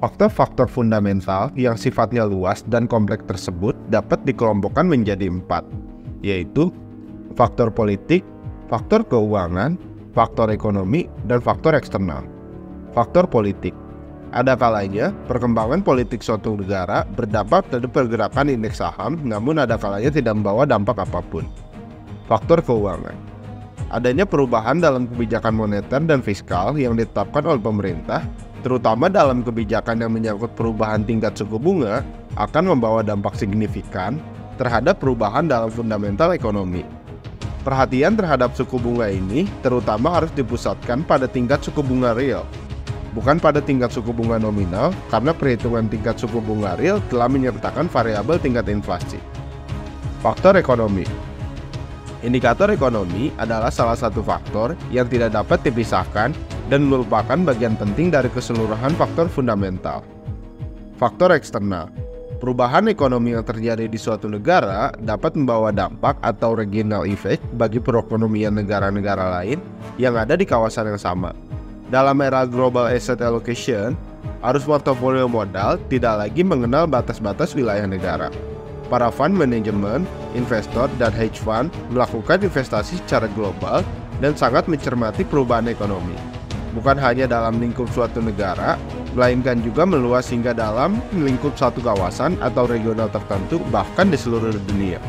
Faktor-faktor fundamental yang sifatnya luas dan kompleks tersebut dapat dikelompokkan menjadi 4, yaitu faktor politik, faktor keuangan, faktor ekonomi, dan faktor eksternal. Faktor politik. Ada kalanya perkembangan politik suatu negara berdampak terhadap pergerakan indeks saham, namun ada kalanya tidak membawa dampak apapun. Faktor keuangan. Adanya perubahan dalam kebijakan moneter dan fiskal yang ditetapkan oleh pemerintah, terutama dalam kebijakan yang menyangkut perubahan tingkat suku bunga, akan membawa dampak signifikan terhadap perubahan dalam fundamental ekonomi. Perhatian terhadap suku bunga ini terutama harus dipusatkan pada tingkat suku bunga real, bukan pada tingkat suku bunga nominal, karena perhitungan tingkat suku bunga real telah menyertakan variabel tingkat inflasi. Faktor ekonomi. Indikator ekonomi adalah salah satu faktor yang tidak dapat dipisahkan dan merupakan bagian penting dari keseluruhan faktor fundamental. Faktor eksternal. Perubahan ekonomi yang terjadi di suatu negara dapat membawa dampak atau regional effect bagi perekonomian negara-negara lain yang ada di kawasan yang sama. Dalam era global asset allocation, arus portofolio modal tidak lagi mengenal batas-batas wilayah negara. Para fund management, investor, dan hedge fund melakukan investasi secara global dan sangat mencermati perubahan ekonomi. Bukan hanya dalam lingkup suatu negara, melainkan juga meluas hingga dalam lingkup satu kawasan atau regional tertentu, bahkan di seluruh dunia.